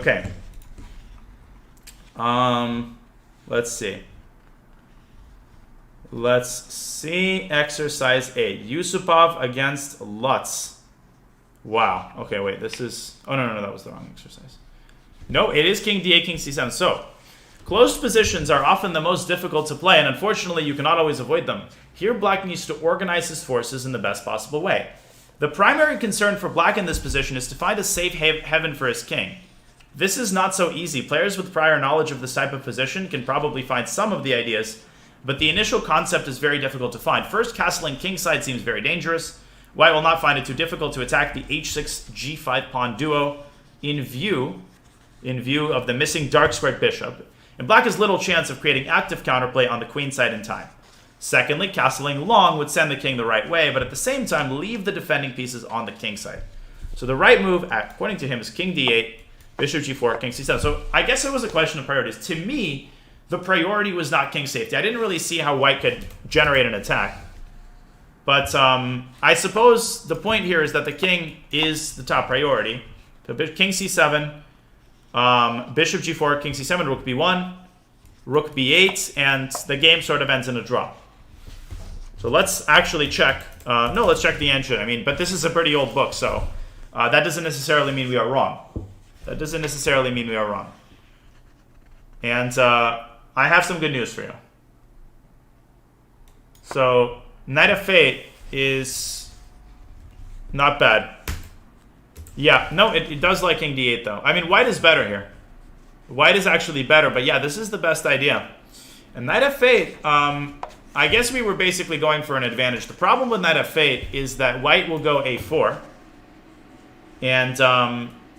Okay. Let's see. Let's see. Exercise 8. Yusupov against Lutz. Wow. Okay, wait. This is... Oh, no, that was the wrong exercise. No, it is King D8, King C7. So, closed positions are often the most difficult to play, and unfortunately, you cannot always avoid them. Here, Black needs to organize his forces in the best possible way. The primary concern for Black in this position is to find a safe haven for his king. This is not so easy. Players with prior knowledge of this type of position can probably find some of the ideas, but the initial concept is very difficult to find. First, castling kingside seems very dangerous. White will not find it too difficult to attack the h6, g5 pawn duo in view of the missing dark squared bishop, and Black has little chance of creating active counterplay on the queen side in time. Secondly, castling long would send the king the right way, but at the same time leave the defending pieces on the king side. So the right move, according to him, is king d8, bishop g4, king c7. So I guess it was a question of priorities. To me, the priority was not king safety. I didn't really see how White could generate an attack. But I suppose the point here is that the king is the top priority. So king c7, bishop g4, king c7, rook b1, rook b8, and the game sort of ends in a draw. So let's actually check. No, let's check the engine. I mean, but this is a pretty old book, so that doesn't necessarily mean we are wrong. That doesn't necessarily mean we are wrong. And I have some good news for you. So Knight of Fate is not bad. Yeah, no, it does like king d8 though. I mean, White is better here. White is actually better, but yeah, this is the best idea. And Knight of Fate, I guess we were basically going for an advantage. The problem with Knight of Fate is that White will go a4. And,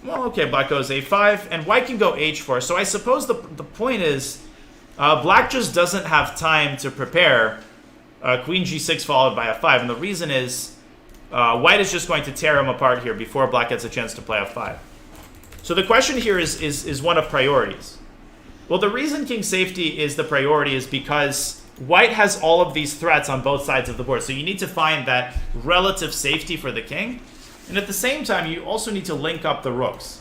well, okay, Black goes a5, and White can go h4. So I suppose the point is, Black just doesn't have time to prepare Queen g6 followed by f5. And the reason is, White is just going to tear him apart here before Black gets a chance to play f5. So the question here is one of priorities. Well, the reason king safety is the priority is because White has all of these threats on both sides of the board. So you need to find that relative safety for the king. And at the same time, you also need to link up the rooks.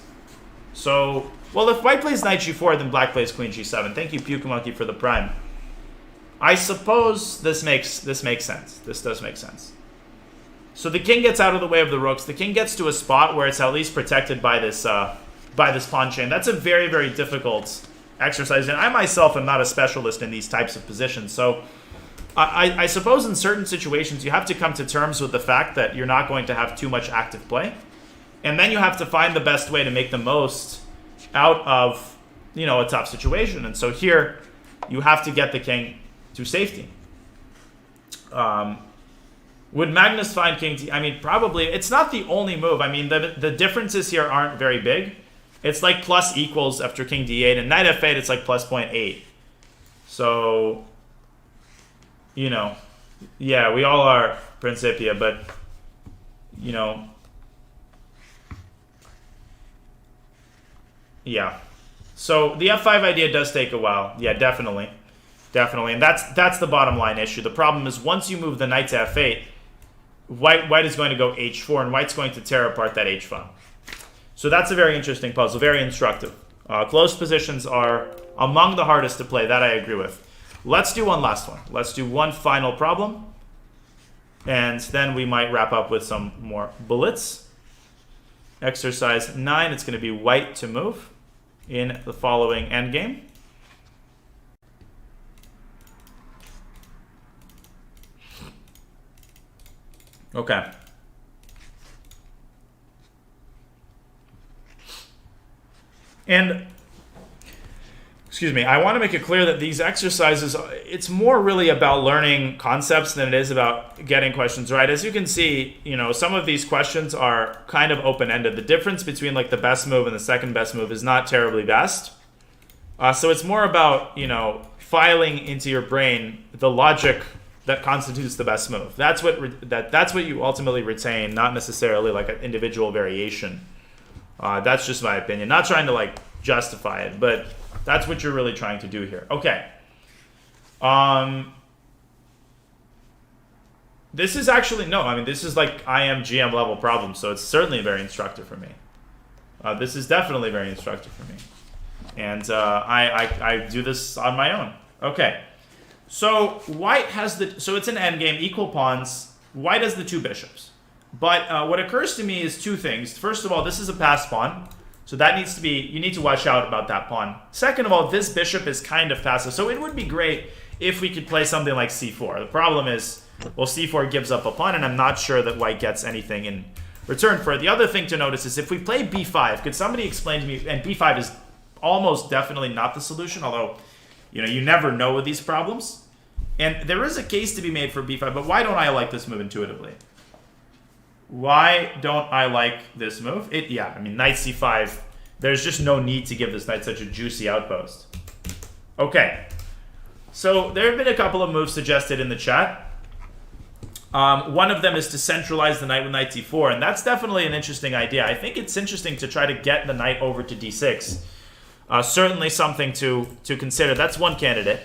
So, well, if White plays knight g4, then Black plays queen g7. Thank you, Puke Monkey, for the prime. I suppose this makes sense. This does make sense. So the king gets out of the way of the rooks. The king gets to a spot where it's at least protected by this pawn chain. That's a very, very difficult exercise. And I myself am not a specialist in these types of positions. So I suppose in certain situations you have to come to terms with the fact that you're not going to have too much active play. And then you have to find the best way to make the most out of, a tough situation. And so here you have to get the king to safety. Would Magnus find king I mean, probably. It's not the only move. I mean, the differences here aren't very big. It's like plus equals after king d8. And knight f8, it's like plus 0.8. So, yeah, we all are Principia, but, yeah. So the f5 idea does take a while. Yeah, definitely. Definitely. And that's the bottom line issue. The problem is once you move the knight to f8, White is going to go h4, and White's going to tear apart that h file. So that's a very interesting puzzle, very instructive. Closed positions are among the hardest to play. That I agree with. Let's do one last one. Let's do one final problem. And then we might wrap up with some more bullets. Exercise 9, it's going to be White to move in the following endgame. Okay. And, excuse me, I want to make it clear that these exercises, it's more really about learning concepts than it is about getting questions right. As you can see, some of these questions are kind of open-ended. The difference between like the best move and the second best move is not terribly vast. So it's more about, filing into your brain the logic that constitutes the best move. That's what you ultimately retain, not necessarily like an individual variation. That's just my opinion. Not trying to justify it, but that's what you're really trying to do here. Okay. This is actually, no, I mean, this is like IM GM level problem, so it's certainly very instructive for me. This is definitely very instructive for me. And I do this on my own. Okay. So white has so it's an endgame, equal pawns. White has the 2 bishops. But what occurs to me is 2 things. First of all, this is a passed pawn. So that needs to be, you need to watch out about that pawn. Second of all, this bishop is kind of passive. So it would be great if we could play something like c4. The problem is, well, c4 gives up a pawn, and I'm not sure that white gets anything in return for it. The other thing to notice is if we play b5, could somebody explain to me, and b5 is almost definitely not the solution, although, you never know with these problems. And there is a case to be made for b5, but why don't I like this move intuitively? Why don't I like this move? Knight c5, there's just no need to give this knight such a juicy outpost. Okay, so there have been a couple of moves suggested in the chat. One of them is to centralize the knight with knight d4, and that's definitely an interesting idea. I think it's interesting to try to get the knight over to d6. Certainly something to consider. That's one candidate.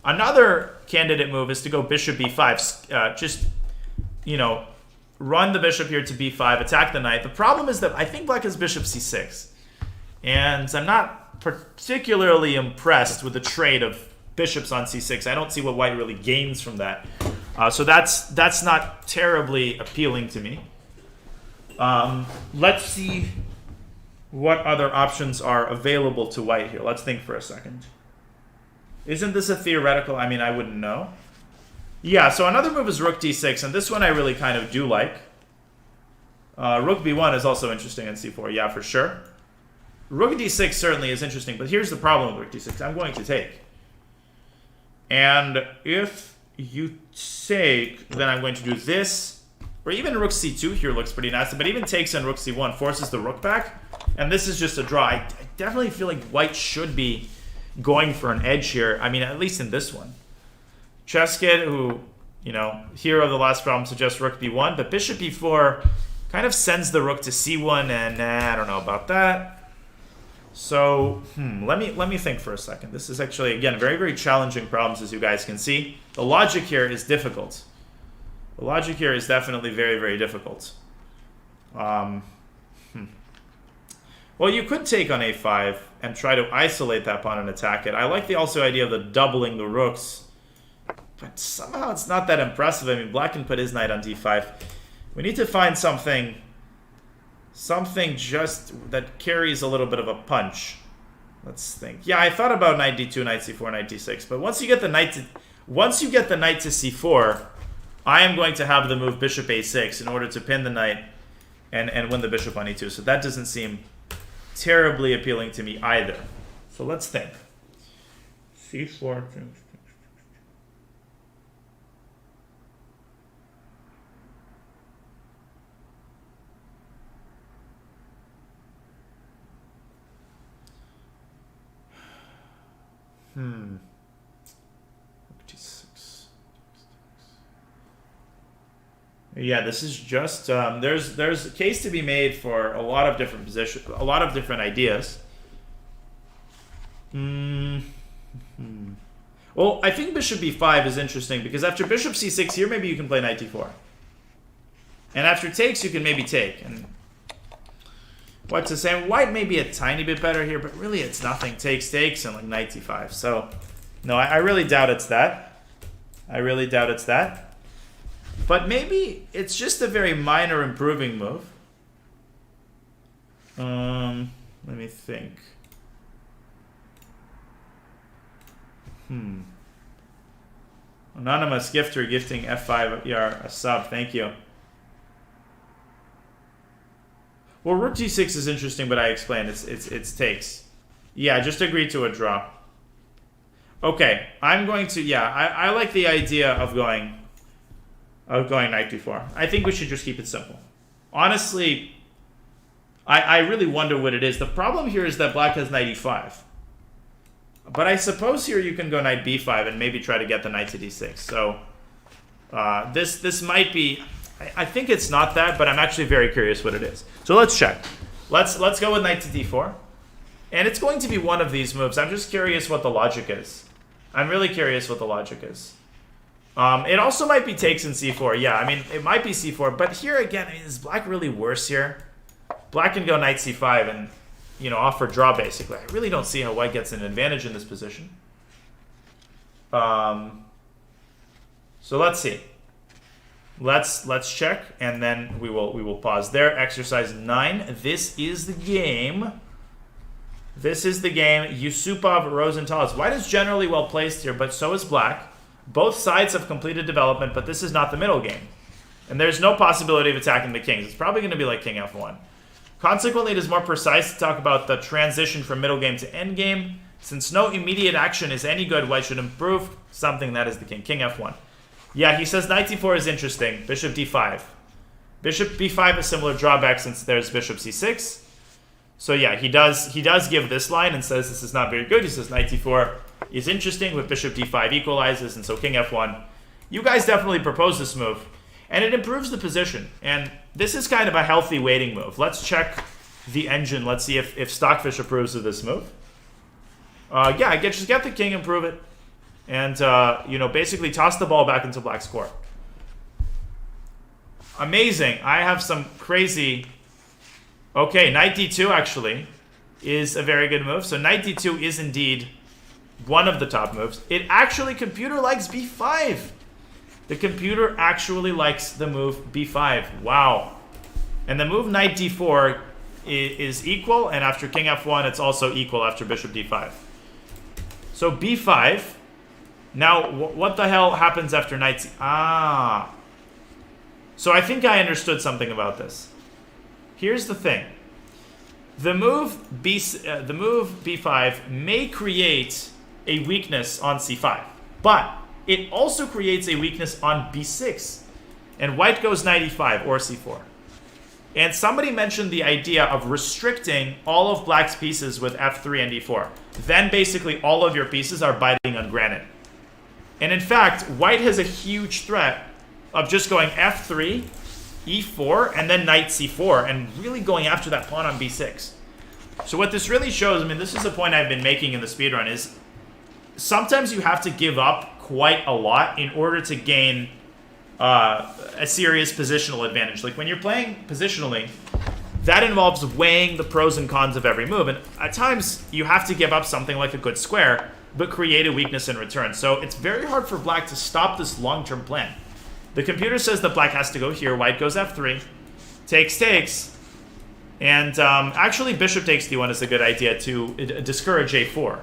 Another candidate move is to go bishop b5. Run the bishop here to b5, attack the knight. The problem is that I think black has bishop c6. And I'm not particularly impressed with the trade of bishops on c6. I don't see what white really gains from that. So that's not terribly appealing to me. Let's see what other options are available to white here. Let's think for a second. Isn't this a theoretical? I wouldn't know. Yeah, so another move is rook d6, and this one I really kind of do like. Rook b1 is also interesting in c4, yeah, for sure. Rook d6 certainly is interesting, but here's the problem with rook d6. I'm going to take. And if you take, then I'm going to do this. Or even rook c2 here looks pretty nasty, but even takes and rook c1 forces the rook back. And this is just a draw. I definitely feel like white should be going for an edge here. At least in this one. Cheskid, who, hero of the last problem, suggests rook b1, but bishop b4 kind of sends the rook to c1, and I don't know about that. So, let me think for a second. This is actually, again, very, very challenging problems, as you guys can see. The logic here is difficult. The logic here is definitely very, very difficult. Well, you could take on a5 and try to isolate that pawn and attack it. I like the also idea of the doubling the rooks. But somehow it's not that impressive. Black can put his knight on d5. We need to find something just that carries a little bit of a punch. Let's think. Yeah, I thought about knight d2, knight c4, knight d6. But once you get the knight to c4, I am going to have the move bishop a6 in order to pin the knight and win the bishop on e2. So that doesn't seem terribly appealing to me either. So let's think. c4. Yeah, this is just there's a case to be made for a lot of different positions, a lot of different ideas. Well, I think bishop b5 is interesting because after bishop c6 here, maybe you can play knight d4, and after takes you can maybe take. And what's the same? White may be a tiny bit better here, but really it's nothing. Takes, and like knight d5. So no, I really doubt it's that. I really doubt it's that. But maybe it's just a very minor improving move. Let me think. Anonymous gifter gifting F5 a sub. Thank you. Well, rook g6 is interesting, but I explained it's takes. Yeah, just agree to a draw. Okay, I'm going to, yeah, I like the idea of going knight d4. I think we should just keep it simple. Honestly, I really wonder what it is. The problem here is that black has knight e5. But I suppose here you can go knight b5 and maybe try to get the knight to d6. So this might be, I think it's not that, but I'm actually very curious what it is. So let's check. Let's go with knight to d4. And it's going to be one of these moves. I'm just curious what the logic is. I'm really curious what the logic is. It also might be takes in c4. Yeah, I mean, it might be c4. But here again, is black really worse here? Black can go knight c5, and off for draw, basically. I really don't see how white gets an advantage in this position. So let's see. Let's check, and then we will pause there. Exercise 9. This is the game. This is the game. Yusupov Rosenthalis. White is generally well placed here, but so is black. Both sides have completed development, but this is not the middle game. And there's no possibility of attacking the kings. It's probably going to be like king f1. Consequently, it is more precise to talk about the transition from middle game to end game. Since no immediate action is any good, white should improve something. That is the king. King f1. Yeah, he says knight d4 is interesting. Bishop d5. Bishop b5 is similar drawback since there's bishop c6. So yeah, he does give this line and says this is not very good. He says knight d4 is interesting, but bishop d5 equalizes, and so king f1. You guys definitely propose this move, and it improves the position. And this is kind of a healthy waiting move. Let's check the engine. Let's see if Stockfish approves of this move. Yeah, just get the king, improve it, and basically toss the ball back into black's court. Amazing. I have some crazy. Okay, knight d2 actually is a very good move. So knight d2 is indeed one of the top moves. It actually, computer likes b5. The computer actually likes the move b5. Wow. And the move knight d4 is equal, and after king f1, it's also equal after bishop d5. So b5. Now, what the hell happens after knight c? Ah. So I think I understood something about this. Here's the thing. The move b5 may create a weakness on c5, but it also creates a weakness on b6. And white goes knight e5 or c4. And somebody mentioned the idea of restricting all of black's pieces with f3 and e4. Then basically all of your pieces are biting on granite. And in fact, white has a huge threat of just going f3, e4, and then knight c4, and really going after that pawn on b6. So what this really shows, I mean, this is a point I've been making in the speedrun, is sometimes you have to give up quite a lot in order to gain a serious positional advantage. Like when you're playing positionally, that involves weighing the pros and cons of every move, and at times you have to give up something like a good square, but create a weakness in return. So it's very hard for black to stop this long-term plan. The computer says that black has to go here. White goes f3. Takes. And actually, bishop takes d1 is a good idea to discourage a4.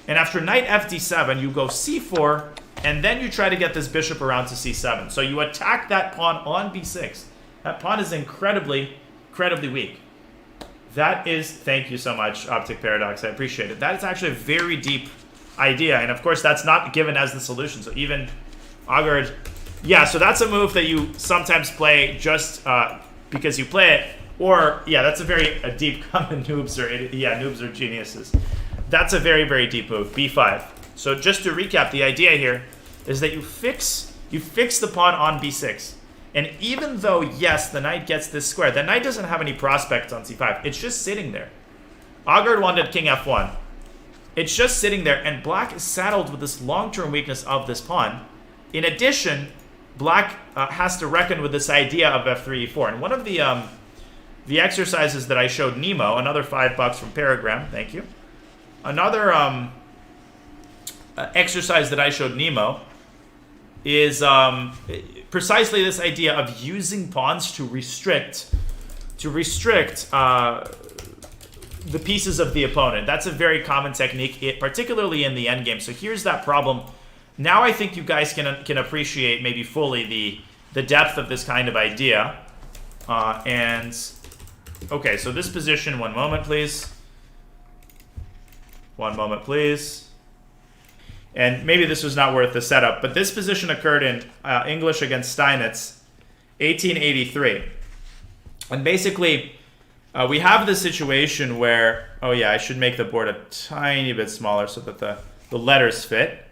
And after knight fd7, you go c4, and then you try to get this bishop around to c7. So you attack that pawn on b6. That pawn is incredibly weak. That is, thank you so much, Optic Paradox. I appreciate it. That is actually a very deep idea. And of course, that's not given as the solution. So even Augard. Yeah, so that's a move that you sometimes play just because you play it. Or, yeah, that's a very deep comment. Noobs are geniuses. That's a very deep move, b5. So just to recap, the idea here is that you fix the pawn on b6. And even though, yes, the knight gets this square, the knight doesn't have any prospects on c5. It's just sitting there. Augard wanted king f1. It's just sitting there, and black is saddled with this long-term weakness of this pawn. In addition, black has to reckon with this idea of f3, e4. And one of the exercises that I showed Nemo, another $5 from Paragram, thank you. Another exercise that I showed Nemo is precisely this idea of using pawns to restrict the pieces of the opponent. That's a very common technique, particularly in the endgame. So here's that problem. Now I think you guys can appreciate maybe fully the depth of this kind of idea. Okay, so this position, one moment, please. One moment, please. And maybe this was not worth the setup, but this position occurred in English against Steinitz, 1883. And basically, we have this situation where, oh yeah, I should make the board a tiny bit smaller so that the letters fit.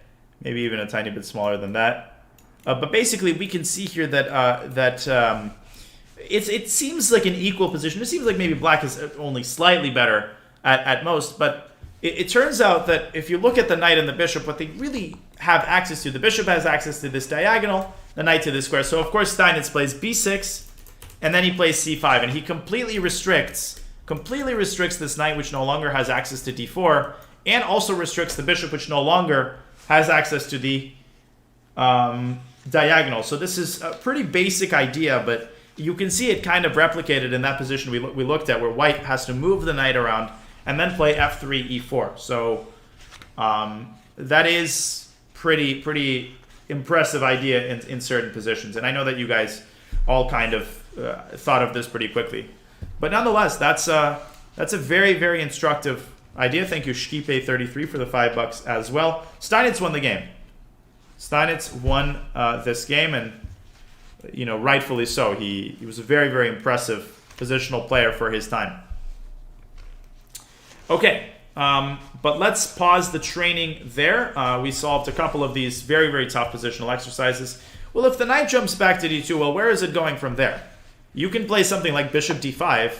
Maybe even a tiny bit smaller than that. But basically, we can see here that it seems like an equal position. It seems like maybe black is only slightly better at most, but it turns out that if you look at the knight and the bishop, what they really have access to, the bishop has access to this diagonal, the knight to this square. So of course Steinitz plays b6, and then he plays c5, and he completely restricts completely restricts this knight, which no longer has access to d4, and also restricts the bishop, which no longer has access to the diagonal. So this is a pretty basic idea, but you can see it kind of replicated in that position we looked at, where white has to move the knight around and then play f3, e4. So that is pretty impressive idea in certain positions. And I know that you guys all kind of thought of this pretty quickly. But nonetheless, that's a very instructive idea. Thank you, Shkipe33, for the $5 as well. Steinitz won the game. Steinitz won this game, and rightfully so. He was a very impressive positional player for his time. Okay, but let's pause the training there. We solved a couple of these very tough positional exercises. Well, if the knight jumps back to d2, well, where is it going from there? You can play something like bishop d5,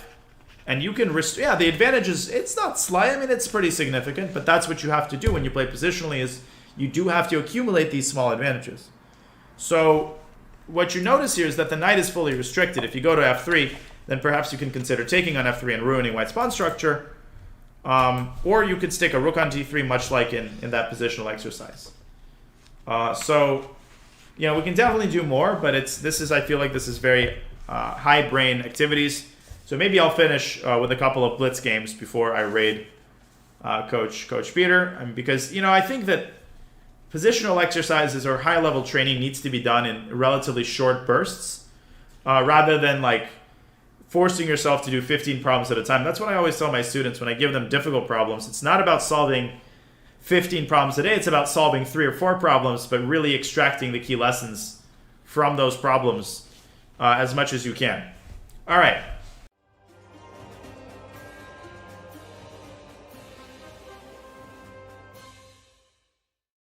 and you can the advantage is, it's not slight. I mean, it's pretty significant, but that's what you have to do when you play positionally, is you do have to accumulate these small advantages. So what you notice here is that the knight is fully restricted. If you go to f3, then perhaps you can consider taking on f3 and ruining white's pawn structure. Or you could stick a rook on d3, much like in that positional exercise. So we can definitely do more, but I feel like this is very high brain activities. So maybe I'll finish with a couple of blitz games before I raid Coach Peter, because I think that positional exercises or high level training needs to be done in relatively short bursts, rather than like forcing yourself to do 15 problems at a time. That's what I always tell my students when I give them difficult problems. It's not about solving 15 problems a day. It's about solving 3 or 4 problems, but really extracting the key lessons from those problems as much as you can. All right.